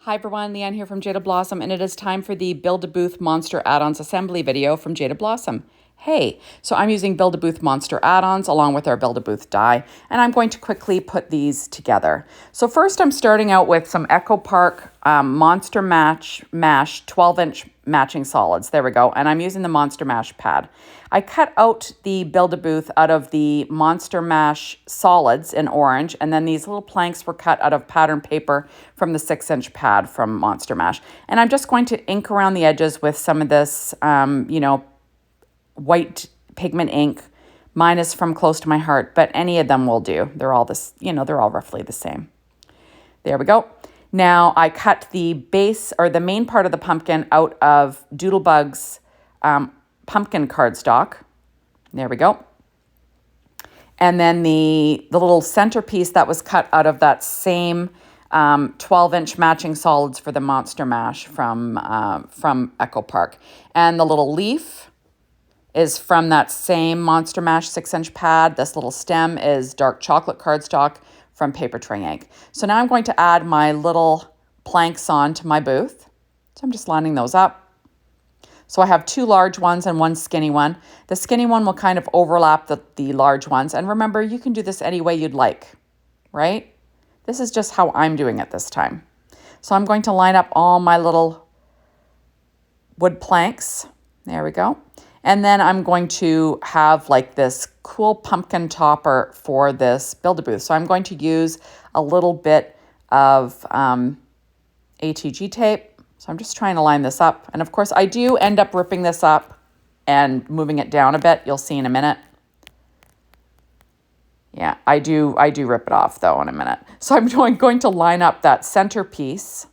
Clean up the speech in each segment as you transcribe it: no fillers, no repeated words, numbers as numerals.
Hi everyone, Leanne here from Jaded Blossom, and it is time for the Build a Booth Monster Add Ons assembly video from Jaded Blossom. Hey, so I'm using Build a Booth Monster Add Ons along with our Build a Booth die, and I'm going to quickly put these together. So first I'm starting out with some Echo Park Monster Mash 12-inch matching solids. There we go, and I'm using the Monster Mash pad. I cut out the Build a Booth out of the Monster Mash solids in orange, and then these little planks were cut out of pattern paper from the 6-inch pad from Monster Mash. And I'm just going to ink around the edges with some of this, white pigment ink. Mine is from Close to My Heart, but any of them will do. They're all they're all roughly the same. There we go. Now I cut the base or the main part of the pumpkin out of Doodlebug's pumpkin cardstock. There we go. And then the little centerpiece that was cut out of that same 12-inch matching solids for the Monster Mash from Echo Park. And the little leaf is from that same Monster Mash 6-inch pad. This little stem is dark chocolate cardstock from Paper Tray Ink. So now I'm going to add my little planks on to my booth. So I'm just lining those up. So I have two large ones and one skinny one. The skinny one will kind of overlap the large ones. And remember, you can do this any way you'd like, right? This is just how I'm doing it this time. So I'm going to line up all my little wood planks. There we go. And then I'm going to have like this cool pumpkin topper for this Build-A-Booth. So I'm going to use a little bit of ATG tape. So I'm just trying to line this up. And of course I do end up ripping this up and moving it down a bit. You'll see in a minute. Yeah, I do rip it off though in a minute. So I'm going to line up that centerpiece.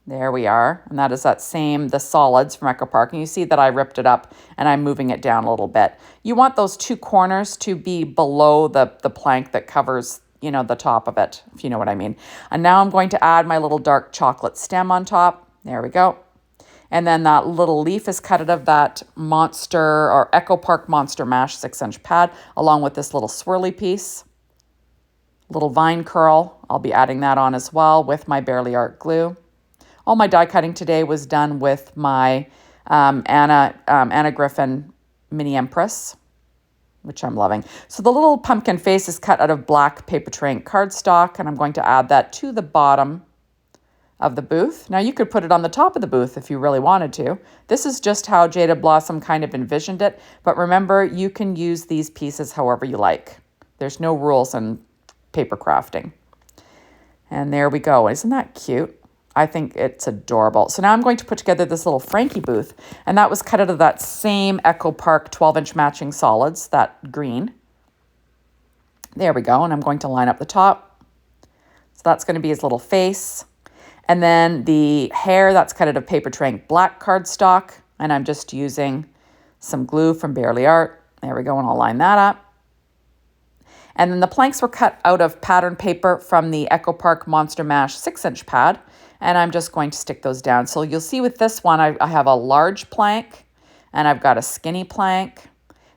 There we are. And that is the solids from Echo Park. And you see that I ripped it up and I'm moving it down a little bit. You want those two corners to be below the plank that covers, the top of it, if you know what I mean. And now I'm going to add my little dark chocolate stem on top. There we go. And then that little leaf is cut out of that Echo Park Monster Mash 6-inch pad, along with this little swirly piece. Little vine curl. I'll be adding that on as well with my Barely Art glue. All my die cutting today was done with my Anna Griffin Mini Empress, which I'm loving. So the little pumpkin face is cut out of black Paper Tray Ink cardstock, and I'm going to add that to the bottom of the booth. Now you could put it on the top of the booth if you really wanted to. This is just how Jaded Blossom kind of envisioned it, but remember, you can use these pieces however you like. There's no rules in paper crafting. And there we go. Isn't that cute? I think it's adorable. So now I'm going to put together this little Frankie booth, and that was cut out of that same Echo Park 12-inch matching solids, that green. There we go, and I'm going to line up the top. So that's going to be his little face. And then the hair, that's cut out of Paper Tray Ink black cardstock, and I'm just using some glue from Barely Art. There we go, and I'll line that up. And then the planks were cut out of pattern paper from the Echo Park Monster Mash 6-inch pad, and I'm just going to stick those down. So you'll see with this one, I have a large plank, and I've got a skinny plank,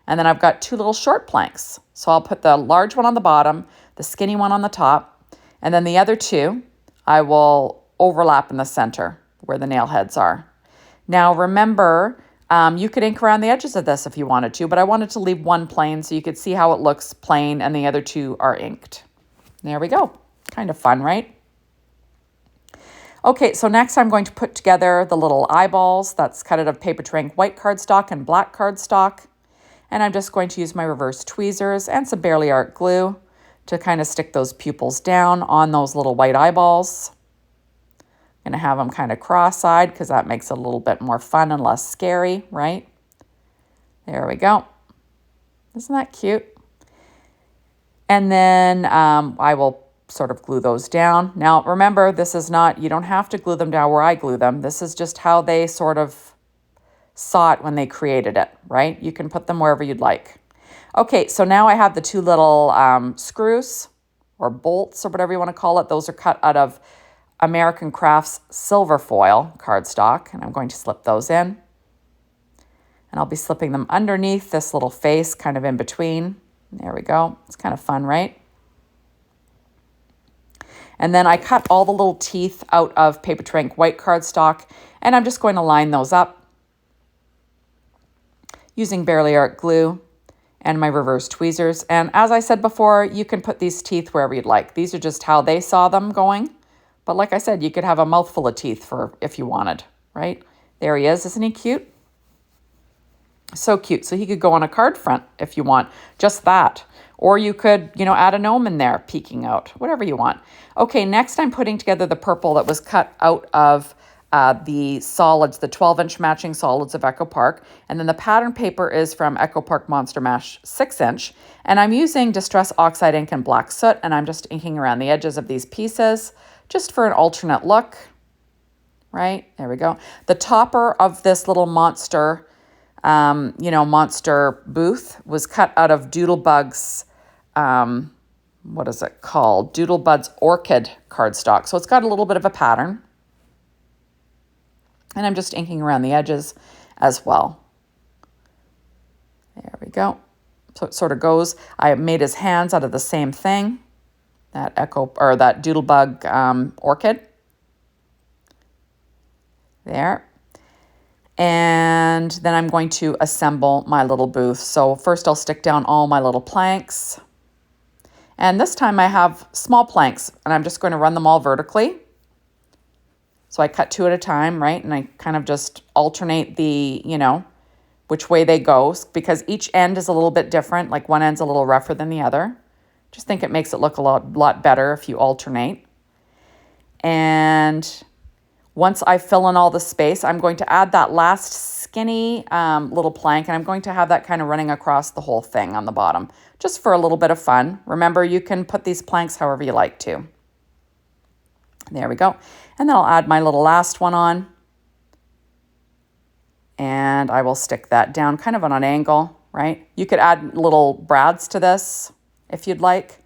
and then I've got two little short planks. So I'll put the large one on the bottom, the skinny one on the top, and then the other two I will overlap in the center where the nail heads are. Now remember, you could ink around the edges of this if you wanted to, but I wanted to leave one plain so you could see how it looks plain and the other two are inked. There we go. Kind of fun, right? Okay, so next I'm going to put together the little eyeballs. That's cut out of Paper Tray Ink white cardstock and black cardstock. And I'm just going to use my reverse tweezers and some Barely Art glue to kind of stick those pupils down on those little white eyeballs. I'm going to have them kind of cross-eyed because that makes it a little bit more fun and less scary, right? There we go. Isn't that cute? And then I will sort of glue those down. Now, remember, this is not, you don't have to glue them down where I glue them. This is just how they sort of saw it when they created it, right? You can put them wherever you'd like. Okay, so now I have the two little screws or bolts or whatever you want to call it. Those are cut out of American Crafts silver foil cardstock, and I'm going to slip those in. And I'll be slipping them underneath this little face, kind of in between. There we go. It's kind of fun, right? And then I cut all the little teeth out of Paper Trink white cardstock, and I'm just going to line those up using Barely Art glue and my reverse tweezers. And as I said before, you can put these teeth wherever you'd like. These are just how they saw them going. But like I said, you could have a mouthful of teeth for if you wanted, right? There he is. Isn't he cute? So cute. So he could go on a card front if you want, just that. Or you could, you know, add a gnome in there peeking out, whatever you want. Okay, next I'm putting together the purple that was cut out of the solids, the 12-inch matching solids of Echo Park. And then the pattern paper is from Echo Park Monster Mash 6-inch. And I'm using Distress Oxide ink and black soot, and I'm just inking around the edges of these pieces just for an alternate look, right? There we go. The topper of this little monster, monster booth was cut out of Doodlebug's, what is it called? Doodlebug's Orchid cardstock. So it's got a little bit of a pattern. And I'm just inking around the edges as well. There we go. So it sort of goes. I made his hands out of the same thing, that Doodlebug orchid. There. And then I'm going to assemble my little booth. So first I'll stick down all my little planks. And this time I have small planks, and I'm just going to run them all vertically. So I cut 2 at a time, right? And I kind of just alternate the, which way they go, because each end is a little bit different. Like one end's a little rougher than the other. Just think it makes it look a lot better if you alternate. And once I fill in all the space, I'm going to add that last skinny little plank, and I'm going to have that kind of running across the whole thing on the bottom, just for a little bit of fun. Remember, you can put these planks however you like to. There we go. And then I'll add my little last one on. And I will stick that down kind of on an angle, right? You could add little brads to this if you'd like.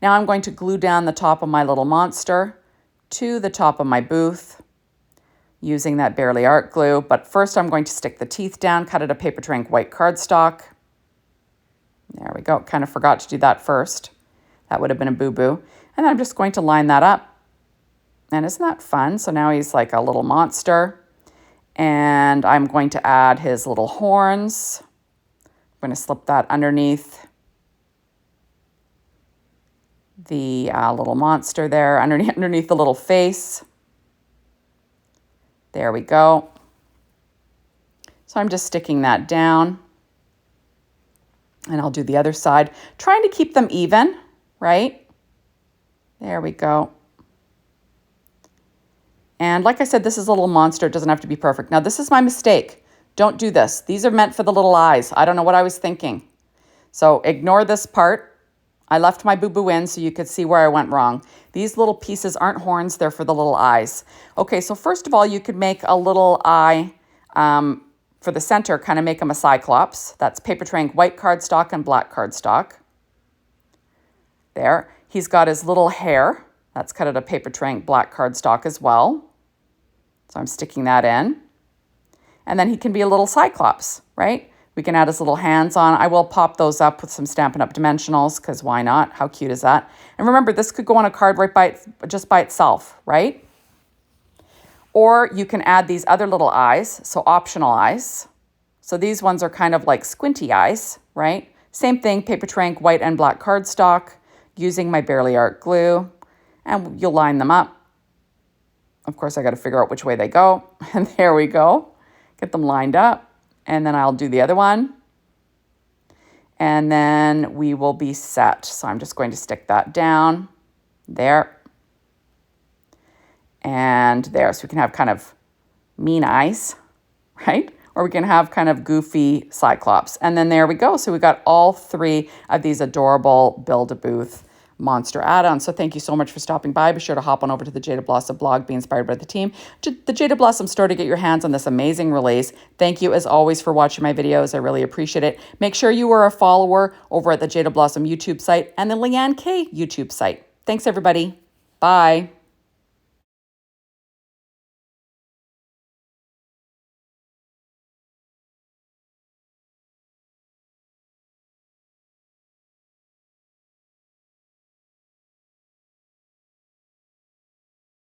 Now I'm going to glue down the top of my little monster to the top of my booth using that Barely Art glue. But first I'm going to stick the teeth down, cut out a Paper Trink white cardstock. There we go. Kind of forgot to do that first. That would have been a boo-boo. And then I'm just going to line that up. And isn't that fun? So now he's like a little monster. And I'm going to add his little horns. I'm going to slip that underneath the little monster there, underneath the little face. There we go. So I'm just sticking that down. And I'll do the other side, trying to keep them even, right? There we go. And like I said, this is a little monster. It doesn't have to be perfect. Now, this is my mistake. Don't do this. These are meant for the little eyes. I don't know what I was thinking. So ignore this part. I left my boo-boo in so you could see where I went wrong. These little pieces aren't horns. They're for the little eyes. Okay, so first of all, you could make a little eye for the center, kind of make them a cyclops. That's Paper Trink white cardstock and black cardstock. There. He's got his little hair. That's cut out of Paper Trink black cardstock as well. So I'm sticking that in. And then he can be a little cyclops, right? We can add his little hands on. I will pop those up with some Stampin' Up! Dimensionals, because why not? How cute is that? And remember, this could go on a card just by itself, right? Or you can add these other little eyes, so optional eyes. So these ones are kind of like squinty eyes, right? Same thing, Paper Trink white and black cardstock, using my Barely Art glue. And you'll line them up. Of course, I got to figure out which way they go. And there we go. Get them lined up. And then I'll do the other one. And then we will be set. So I'm just going to stick that down there. And there. So we can have kind of mean eyes, right? Or we can have kind of goofy cyclops. And then there we go. So we got all 3 of these adorable Build-A-Booth Monster Add-ons. So thank you so much for stopping by. Be sure to hop on over to the Jaded Blossom blog, be inspired by the team, the Jaded Blossom store, to get your hands on this amazing release. Thank you as always for watching my videos. I really appreciate it. Make sure you are a follower over at the Jaded Blossom YouTube site and the Leanne K YouTube site. Thanks everybody. Bye.